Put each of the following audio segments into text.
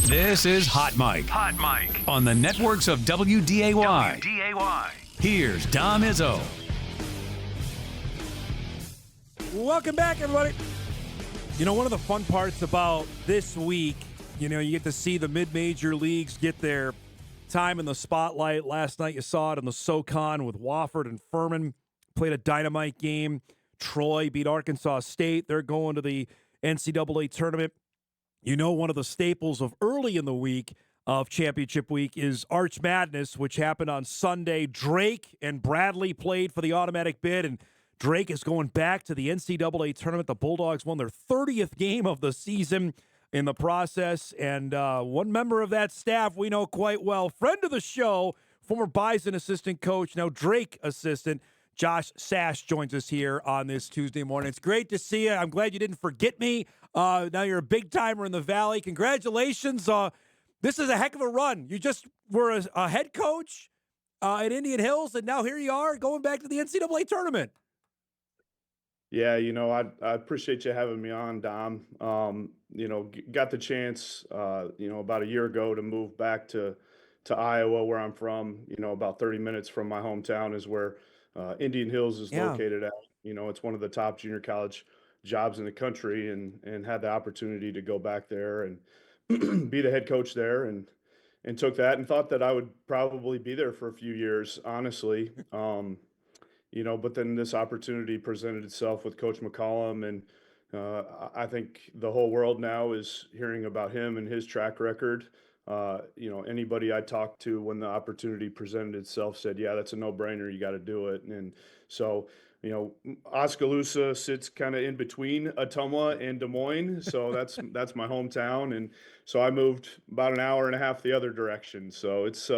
This is Hot Mic. Hot Mic On the networks of WDAY. WDAY. Here's Dom Izzo. Welcome back, everybody. You know, one of the fun parts about this week, you get to see the mid-major leagues get their time in the spotlight. Last night you saw it in the SoCon with Wofford and Furman. Played a dynamite game. Troy beat Arkansas State. They're going to the NCAA tournament. One of the staples of early in the week of championship week is Arch Madness, which happened on Sunday. Drake and Bradley played for the automatic bid, and Drake is going back to the NCAA tournament. The Bulldogs won their 30th game of the season in the process, and one member of that staff we know quite well, friend of the show, former Bison assistant coach, now Drake assistant, Josh Sash joins us here on this Tuesday morning. It's great to see you. I'm glad you didn't forget me. Now you're a big timer in the Valley. Congratulations. This is a heck of a run. You just were a head coach at Indian Hills, and now here you are going back to the NCAA tournament. Yeah, I appreciate you having me on, Dom. Got the chance, about a year ago to move back to Iowa, where I'm from. About 30 minutes from my hometown is where Indian Hills is located at. It's one of the top junior college jobs in the country, and had the opportunity to go back there and be the head coach there, and took that and thought that I would probably be there for a few years, honestly. But then this opportunity presented itself with Coach McCollum, and I think the whole world now is hearing about him and his track record. Anybody I talked to when the opportunity presented itself said, yeah, that's a no-brainer. You got to do it. And so, Oskaloosa sits kind of in between Ottumwa and Des Moines. So that's my hometown. And so I moved about an hour and a half the other direction. So it's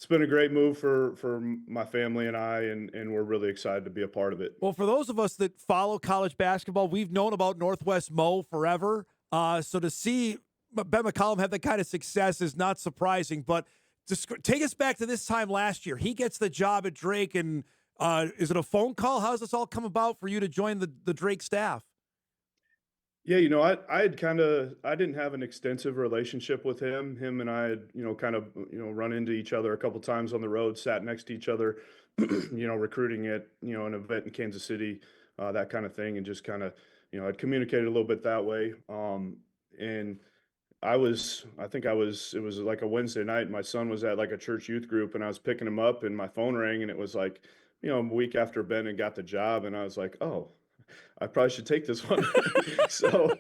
been a great move for my family and I, and we're really excited to be a part of it. Well, for those of us that follow college basketball, we've known about Northwest Mo forever. So to see Ben McCollum have that kind of success is not surprising. But take us back to this time last year. He gets the job at Drake, and is it a phone call? How does this all come about for you to join the Drake staff? Yeah, I didn't have an extensive relationship with him. Him and I had, run into each other a couple times on the road, sat next to each other, recruiting at, an event in Kansas City, that kind of thing. And just kind of, I'd communicated a little bit that way. And it was like a Wednesday night. And my son was at like a church youth group, and I was picking him up, and my phone rang, and it was like, a week after Ben had got the job. And I was like, oh, I probably should take this one. So,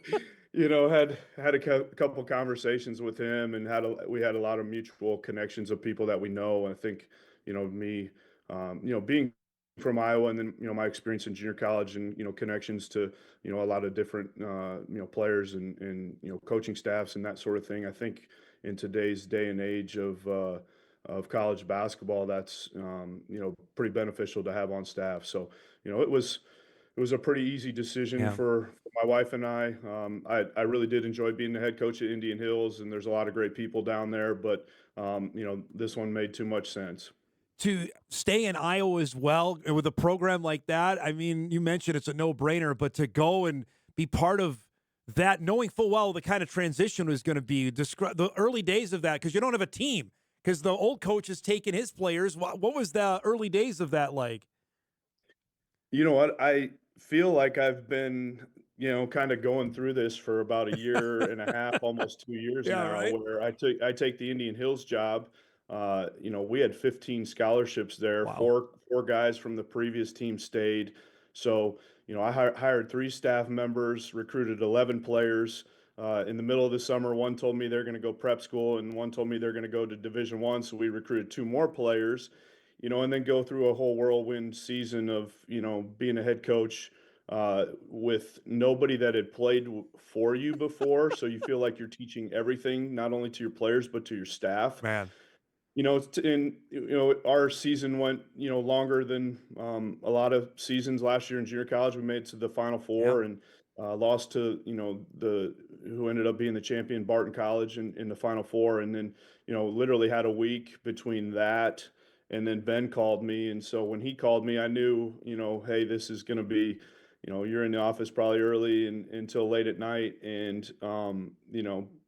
had a couple conversations with him, and we had a lot of mutual connections of people that we know. And I think, me, being from Iowa, and then, my experience in junior college, and, connections to, a lot of different, players and coaching staffs and that sort of thing. I think in today's day and age of college basketball, that's, pretty beneficial to have on staff. So, it was a pretty easy decision for my wife and I. I really did enjoy being the head coach at Indian Hills, and there's a lot of great people down there, but this one made too much sense. To stay in Iowa as well with a program like that, I mean, you mentioned it's a no-brainer, but to go and be part of that, knowing full well the kind of transition was going to be, the early days of that, because you don't have a team, because the old coach has taken his players. What was the early days of that like? You know what? I feel like I've been, kind of going through this for about a year and a half, almost 2 years Yeah, now, right. where I take the Indian Hills job. We had 15 scholarships there. Wow. Four guys from the previous team stayed. So, I hired 3 staff members, recruited 11 players. In the middle of the summer, one told me they're going to go prep school, and one told me they're going to go to Division I. So we recruited 2 more players, and then go through a whole whirlwind season of, being a head coach with nobody that had played for you before. So you feel like you're teaching everything, not only to your players, but to your staff. Man. Our season went, longer than a lot of seasons last year in junior college. We made it to the Final Four, and lost to, who ended up being the champion, Barton College, in the Final Four. And then, literally had a week between that, and then Ben called me. And so when he called me, I knew, hey, this is going to be, you're in the office probably early and until late at night, and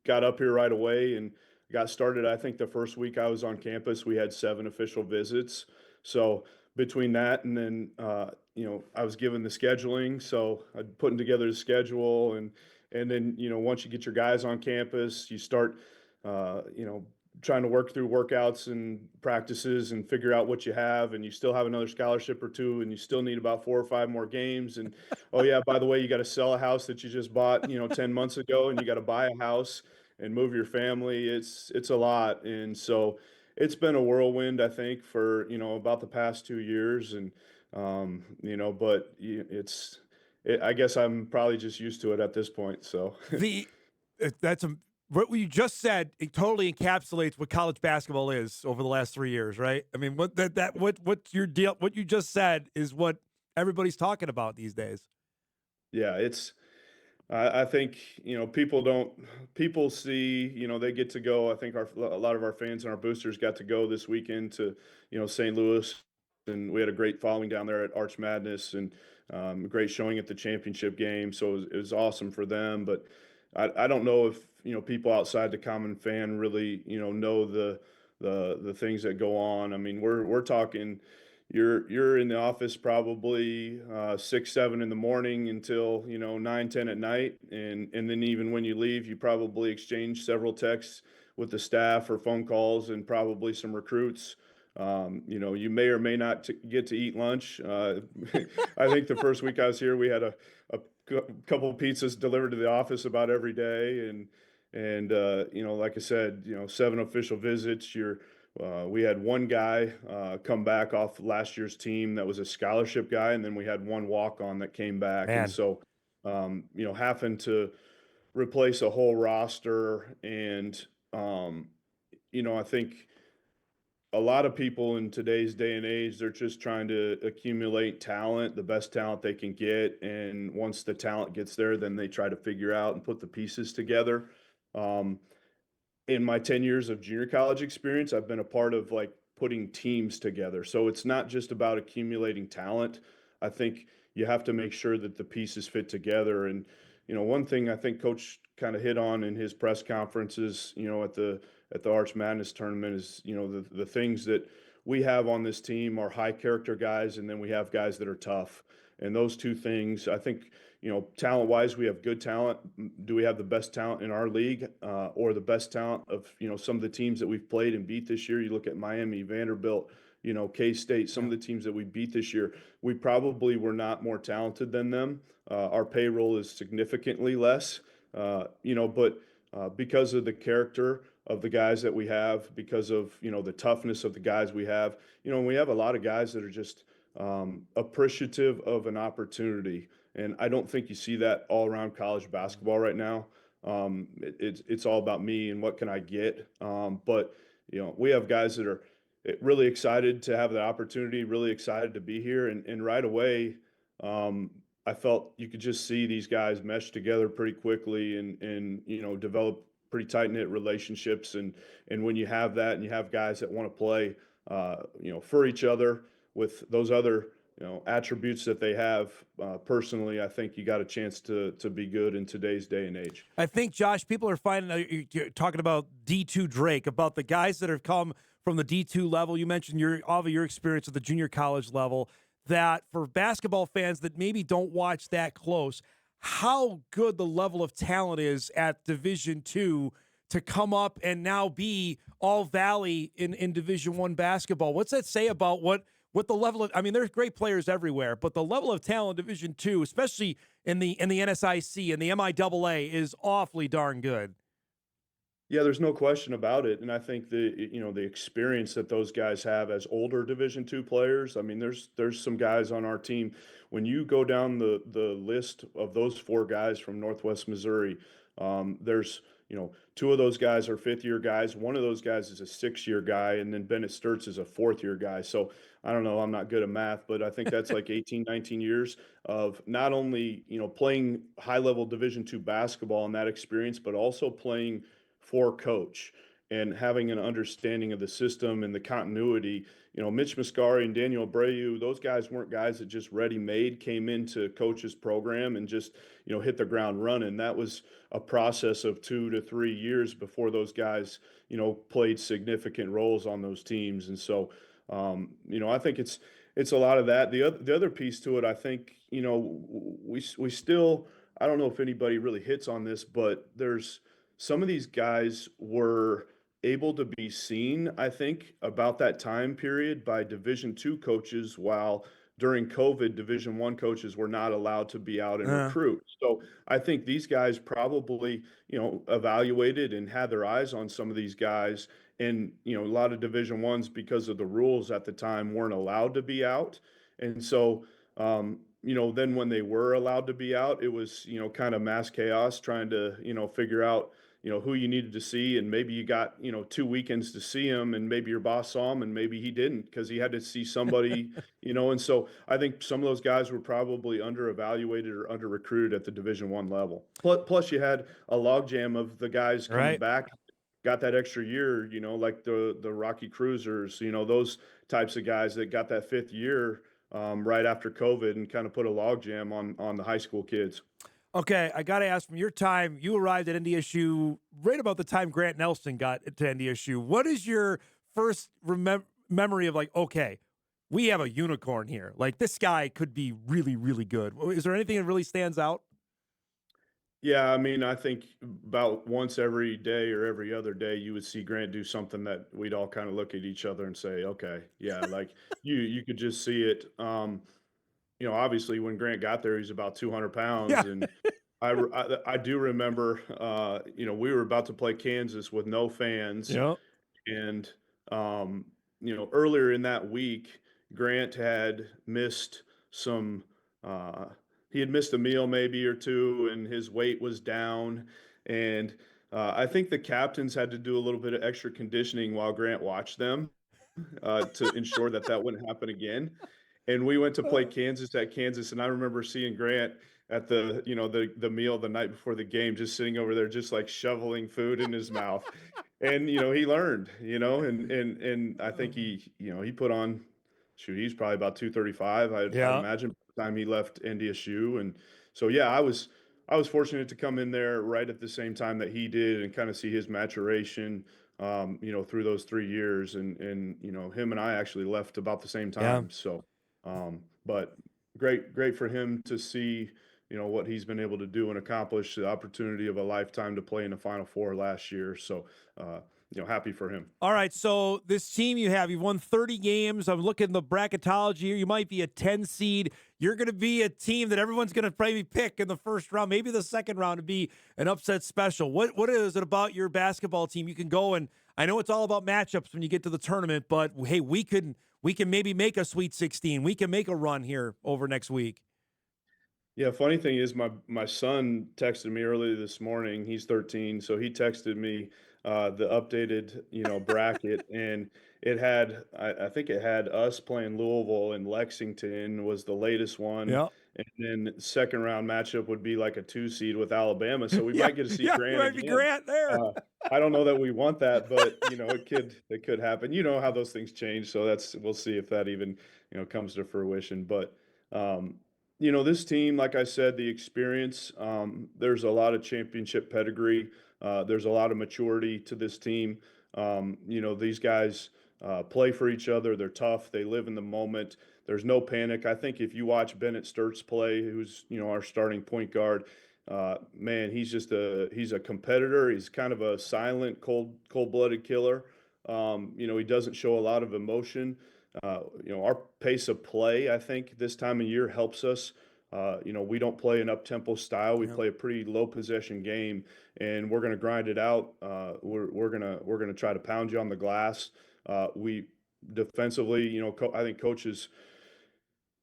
got up here right away and got started. I think the first week I was on campus, we had 7 official visits. So between that and then, I was given the scheduling, so I putting together the schedule, and then once you get your guys on campus, you start, you know, trying to work through workouts and practices and figure out what you have, and you still have another scholarship or two, and you still need about 4 or 5 more games. And oh yeah, by the way, you got to sell a house that you just bought 10 months ago, and you got to buy a house and move your family. It's a lot, and so it's been a whirlwind, I think, for about the past 2 years. And but I guess I'm probably just used to it at this point. So The that's what you just said. It totally encapsulates what college basketball is over the last 3 years, right? I mean, what's your deal? What you just said is what everybody's talking about these days. yeah, I think people see they get to go. I think a lot of our fans and our boosters got to go this weekend to St. Louis, and we had a great following down there at Arch Madness, and a great showing at the championship game. So it was awesome for them. But I don't know if people outside the common fan really know the things that go on. I mean, we're talking. You're in the office probably 6, 7 in the morning until 9, 10 at night, and then even when you leave, you probably exchange several texts with the staff or phone calls and probably some recruits. You may or may not get to eat lunch. I think the first week I was here, we had a couple of pizzas delivered to the office about every day, and like I said, 7 official visits. We had one guy come back off last year's team that was a scholarship guy, and then we had one walk on that came back. And Man, so, having to replace a whole roster, and I think a lot of people in today's day and age, they're just trying to accumulate talent, the best talent they can get. And once the talent gets there, then they try to figure out and put the pieces together. Um, in my 10 years of junior college experience, I've been a part of like putting teams together. So it's not just about accumulating talent. I think you have to make sure that the pieces fit together. And, one thing I think Coach kind of hit on in his press conferences, at the Arch Madness tournament is, the things that we have on this team are high character guys, and then we have guys that are tough. And those two things, I think, talent wise, we have good talent. Do we have the best talent in our league, or the best talent of, some of the teams that we've played and beat this year? You look at Miami, Vanderbilt, K-State, some of the teams that we beat this year, we probably were not more talented than them. Our payroll is significantly less, but because of the character of the guys that we have, because of, the toughness of the guys we have, we have a lot of guys that are just appreciative of an opportunity. And I don't think you see that all around college basketball right now. It's all about me and what can I get. But we have guys that are really excited to have the opportunity, really excited to be here, and right away, I felt you could just see these guys mesh together pretty quickly, and develop pretty tight knit relationships. And when you have that, and you have guys that want to play, for each other with those other attributes that they have, personally, I think you got a chance to be good in today's day and age. I think, Josh, people are finding you're talking about D2 Drake, about the guys that have come from the D2 level. You mentioned all of your experience at the junior college level. That for basketball fans that maybe don't watch that close, how good the level of talent is at Division II to come up and now be all Valley in Division I basketball. What's that say about what the level of? I mean, there's great players everywhere, but the level of talent in Division II, especially in the NSIC and the MIAA, is awfully darn good. Yeah, there's no question about it, and I think the experience that those guys have as older Division II players. I mean, there's some guys on our team. When you go down the list of those 4 guys from Northwest Missouri, there's 2 of those guys are 5th-year guys. One of those guys is a 6-year guy, and then Bennett Sturts is a 4th-year guy. So I don't know, I'm not good at math, but I think that's like 18, 19 years of not only playing high-level Division II basketball and that experience, but also playing for coach. and having an understanding of the system and the continuity. Mitch Muscari and Daniel Abreu, those guys weren't guys that just ready-made came into coach's program and just, hit the ground running. That was a process of 2 to 3 years before those guys, played significant roles on those teams. And so, I think it's a lot of that. The other piece to it, I think, we still, I don't know if anybody really hits on this, but there's some of these guys were able to be seen, I think, about that time period by Division II coaches, while during COVID, Division I coaches were not allowed to be out and Uh, recruit. So I think these guys probably, evaluated and had their eyes on some of these guys. And, a lot of Division Is, because of the rules at the time, weren't allowed to be out. And so, then when they were allowed to be out, it was, kind of mass chaos trying to, figure out, who you needed to see. And maybe you got, 2 weekends to see him, and maybe your boss saw him and maybe he didn't because he had to see somebody, and so I think some of those guys were probably under evaluated or under recruited at the Division I level. Plus you had a logjam of the guys coming right. back, got that extra year, like the Rocky Cruisers, those types of guys that got that fifth year right after COVID and kind of put a logjam on the high school kids. Okay, I got to ask, from your time, you arrived at NDSU right about the time Grant Nelson got to NDSU. What is your first memory of, like, okay, we have a unicorn here. Like, this guy could be really, really good. Is there anything that really stands out? Yeah, I mean, I think about once every day or every other day, you would see Grant do something that we'd all kind of look at each other and say, "Okay, yeah," like you could just see it. Obviously, when Grant got there, he's about 200 Yeah. pounds, and I do remember, we were about to play Kansas with no fans, Yeah. and, earlier in that week, Grant had missed some, uh, he had missed a meal maybe or two, and his weight was down. And I think the captains had to do a little bit of extra conditioning while Grant watched them to ensure that that wouldn't happen again. And we went to play Kansas at Kansas, and I remember seeing Grant at the meal the night before the game, just sitting over there, just like shoveling food in his mouth. And he learned, and I think he put on, shoot, he's probably about 235, I'd Yeah. imagine, by the time he left NDSU. And so yeah, I was fortunate to come in there right at the same time that he did and kind of see his maturation, through those 3 years. And him and I actually left about the same Yeah. time. So, but great for him to see, what he's been able to do and accomplish, the opportunity of a lifetime to play in the Final Four last year. So, happy for him. All right, so this team you've won 30 games. I'm looking at the bracketology here. You might be a 10 seed. You're going to be a team that everyone's going to probably pick in the first round, maybe the second round, to be an upset special. What is it about your basketball team? You can go, and I know it's all about matchups when you get to the tournament, but hey, we can maybe make a Sweet 16. We can make a run here over next week. Yeah, funny thing is my son texted me earlier this morning. He's 13, so he texted me the updated, bracket, and it had I think it had us playing Louisville and Lexington was the latest one, Yeah. and then second round matchup would be like a 2 seed with Alabama. So we Yeah. might get to see Yeah. It Grant might be again. Grant there. Uh, I don't know that we want that, but it could happen. You know how those things change, so we'll see if that even comes to fruition. But this team, like I said, the experience, there's a lot of championship pedigree. There's a lot of maturity to this team. These guys play for each other. They're tough. They live in the moment. There's no panic. I think if you watch Bennett Sturts play, who's our starting point guard, man, he's a competitor. He's kind of a silent, cold-blooded killer. He doesn't show a lot of emotion. Our pace of play, I think, this time of year helps us. We don't play an up-tempo style. We Yeah. play a pretty low possession game, and we're going to grind it out. We're gonna try to pound you on the glass. We defensively, I think coaches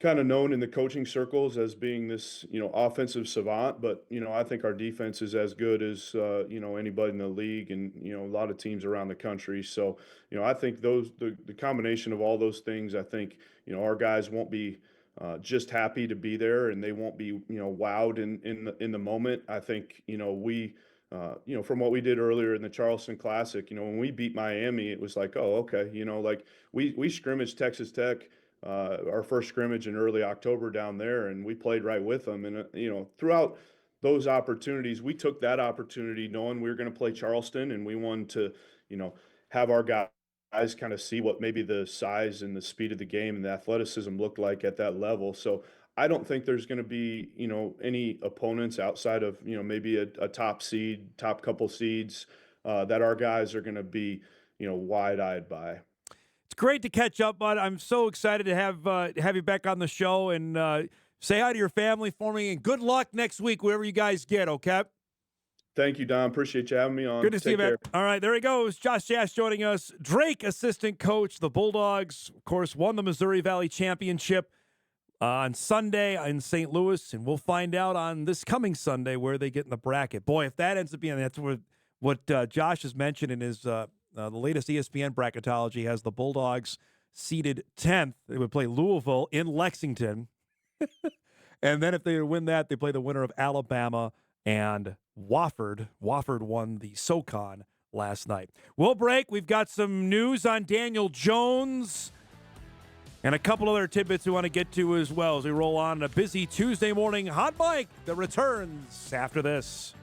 kind of known in the coaching circles as being this, offensive savant, but I think our defense is as good as anybody in the league, and a lot of teams around the country. So, I think the combination of all those things, I think our guys won't be just happy to be there, and they won't be wowed in the moment. I think we from what we did earlier in the Charleston Classic, when we beat Miami, it was like, oh, okay, like we scrimmaged Texas Tech, our first scrimmage in early October down there, and we played right with them. And throughout those opportunities, we took that opportunity knowing we were going to play Charleston, and we wanted to, have our guys kind of see what maybe the size and the speed of the game and the athleticism looked like at that level. So I don't think there's going to be, any opponents outside of, maybe a top seed, top couple seeds that our guys are going to be, wide-eyed by. It's great to catch up, bud. I'm so excited to have you back on the show, and say hi to your family for me, and good luck next week, wherever you guys get, okay? Thank you, Don. Appreciate you having me on. Good to see you, man. Care. All right, there he goes. Josh Sash joining us. Drake, assistant coach. The Bulldogs, of course, won the Missouri Valley Championship on Sunday in St. Louis, and we'll find out on this coming Sunday where they get in the bracket. Boy, if that ends up being, that's what Josh has mentioned in his the latest ESPN bracketology has the Bulldogs seeded 10th. They would play Louisville in Lexington. And then if they win that, they play the winner of Alabama and Wofford. Wofford won the SoCon last night. We'll break. We've got some news on Daniel Jones and a couple other tidbits we want to get to as well as we roll on a busy Tuesday morning hot mic that returns after this.